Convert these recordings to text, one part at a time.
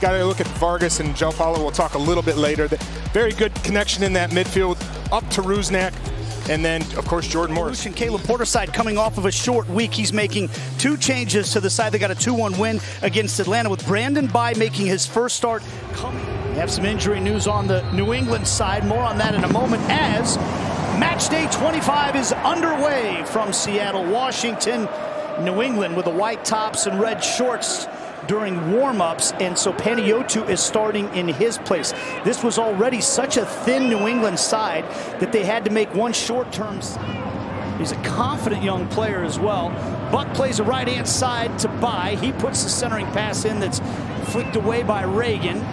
Got to look at Vargas and João Paulo. We'll talk a little bit later. Very good connection in that midfield up to Rusnák. And then, of course, Jordan Morris. And Caleb Porter's side coming off of a short week. He's making 2 changes to the side. They got a 2-1 win against Atlanta with Brandon Bye making his first start. We have some injury news on the New England side. More on that in a moment as match day 25 is underway from Seattle, Washington. New England with the white tops and red shorts during warm-ups, and so Panayiotou is starting in his place. This was already such a thin New England side that they had to make one short-term. He's a confident young player as well. Buck plays a right-hand side to Bye. He puts the centering pass in that's flicked away by Reagan.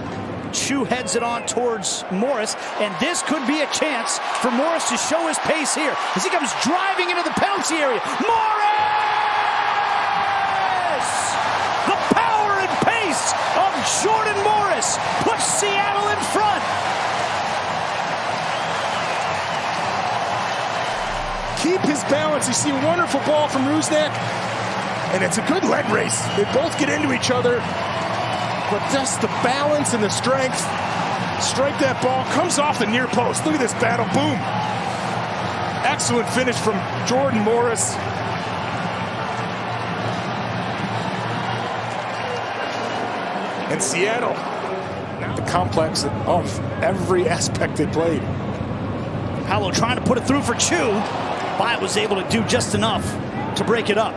Chu heads it on towards Morris, and this could be a chance for Morris to show his pace here as he comes driving into the penalty area. Morris! Of Jordan Morris puts Seattle in front. Keep his balance. You see a wonderful ball from Rusnák, and it's a good leg race. They both get into each other, but just the balance and the strength. Strike that ball, comes off the near post. Look at this battle, boom. Excellent finish from Jordan Morris. And Seattle, the complex of every aspect they played. Paulo trying to put it through for Chu. Bye was able to do just enough to break it up.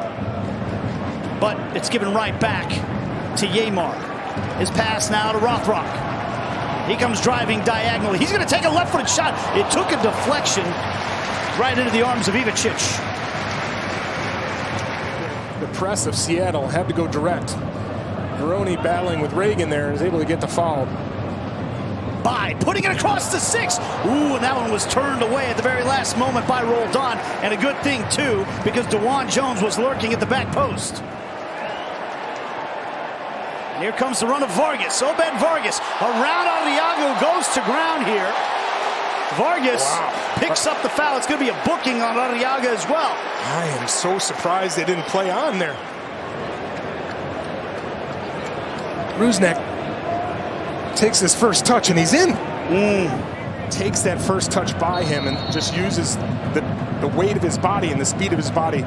But it's given right back to Yeimar. His pass now to Rothrock. He comes driving diagonally. He's going to take a left-footed shot. It took a deflection right into the arms of Ivicic. The press of Seattle had to go direct. Veroni battling with Reagan there is able to get the foul. Bye, putting it across the 6. Ooh, and that one was turned away at the very last moment by Roldan. And a good thing, too, because DeJuan Jones was lurking at the back post. And here comes the run of Vargas. Obed Vargas around Arriaga, goes to ground here. Vargas picks up the foul. It's going to be a booking on Arriaga as well. I am so surprised they didn't play on there. Rusnák takes his first touch and he's in. Takes that first touch by him and just uses the weight of his body and the speed of his body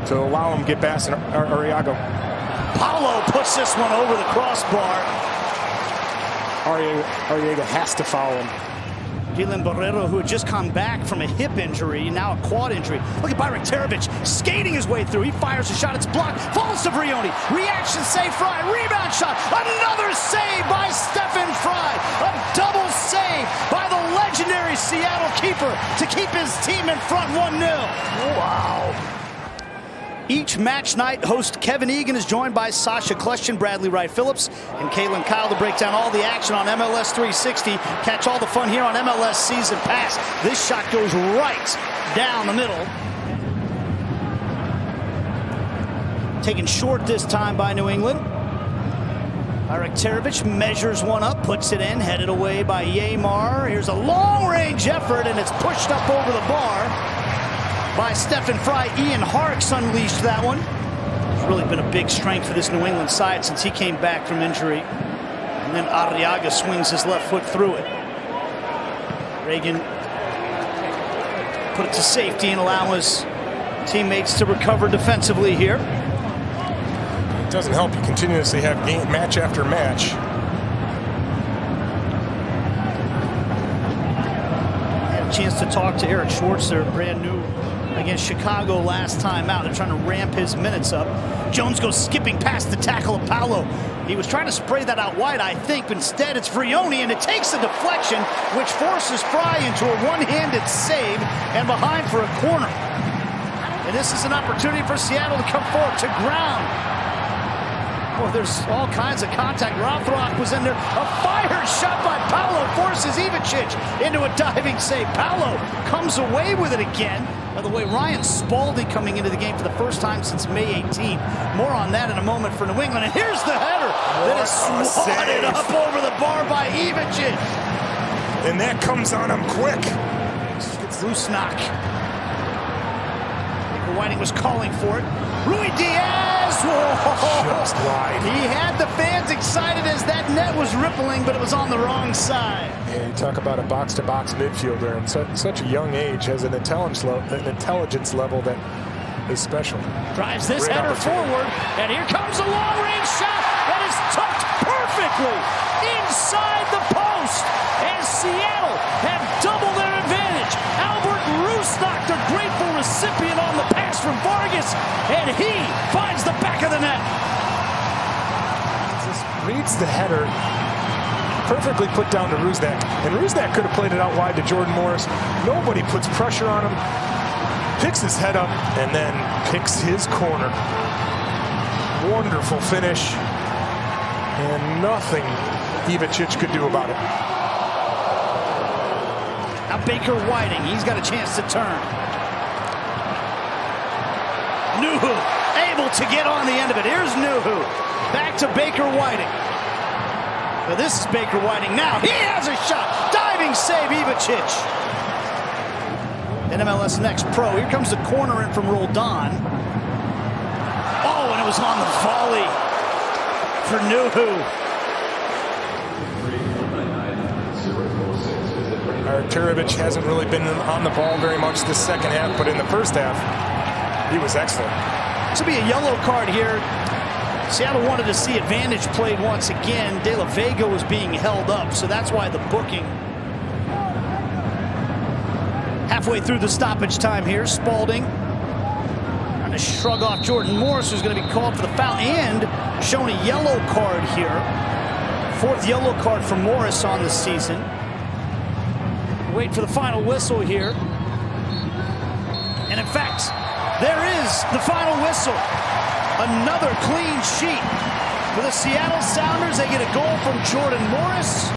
to allow him to get past Arriaga. Paulo puts this one over the crossbar. Arriaga has to foul him. Dylan Barrero, who had just come back from a hip injury, now a quad injury. Look at Byron Terovich skating his way through. He fires a shot, it's blocked, falls to Vrioni. Reaction save, Fry, rebound shot. Another save by Stephen Fry. A double save by the legendary Seattle keeper to keep his team in front 1-0. Wow. Each match night, host Kevin Egan is joined by Sasha Kleshchin, Bradley Wright-Phillips, and Caitlin Kyle to break down all the action on MLS 360. Catch all the fun here on MLS Season Pass. This shot goes right down the middle. Taken short this time by New England. Byron Terovich measures one up, puts it in, headed away by Yeimar. Here's a long-range effort, and it's pushed up over the bar by Stephen Fry. Ian Harkes unleashed that one. It's really been a big strength for this New England side since he came back from injury. And then Arriaga swings his left foot through it. Reagan put it to safety and allow his teammates to recover defensively here. It doesn't help you continuously have match after match. I had a chance to talk to Eric Schwartz, their brand new against Chicago last time out. They're trying to ramp his minutes up. Jones goes skipping past the tackle of Paulo. He was trying to spray that out wide, I think, but instead it's Vrioni, and it takes a deflection, which forces Fry into a one-handed save and behind for a corner. And this is an opportunity for Seattle to come forward to ground. Well, there's all kinds of contact. Rothrock was in there. A fired shot by Paulo forces Ivicic into a diving save. Paulo comes away with it again. By the way, Ryan Spalding coming into the game for the first time since May 18th. More on that in a moment for New England. And here's the header that is swatted up over the bar by Ivicic. And that comes on him quick. Rusnák. Whiting was calling for it. Rui Diaz! Whoa. Just wide. He had the fans excited as that That net was rippling, but it was on the wrong side. Yeah, you talk about a box-to-box midfielder, and such a young age has an intelligence level that is special. Drives this Great header forward, and here comes a long-range shot that is tucked perfectly inside the post, and Seattle have doubled their advantage. Albert Rusnák, the grateful recipient on the pass from Vargas, and he finds the back of the net. Just reads the header, perfectly put down to Rusnák, and Rusnák could have played it out wide to Jordan Morris. Nobody puts pressure on him, picks his head up, and then picks his corner. Wonderful finish, and nothing Ivicic could do about it. Now Baker Whiting, he's got a chance to turn. Nuhu able to get on the end of it. Here's Nuhu. Back to Baker Whiting. But this is Baker Whiting now. He has a shot. Diving save, Ivicic. MLS Next Pro. Here comes the corner in from Roldan. Oh, and it was on the volley for Nuhu. Arturovic hasn't really been on the ball very much this second half, but in the first half, he was excellent. This will be a yellow card here. Seattle wanted to see advantage played once again. De La Vega was being held up, so that's why the booking. Halfway through the stoppage time here, Spalding trying to shrug off Jordan Morris, who's going to be called for the foul and shown a yellow card here. Fourth yellow card for Morris on the season. Wait for the final whistle here. And in fact, there is the final whistle. Another clean sheet for the Seattle Sounders. They get a goal from Jordan Morris.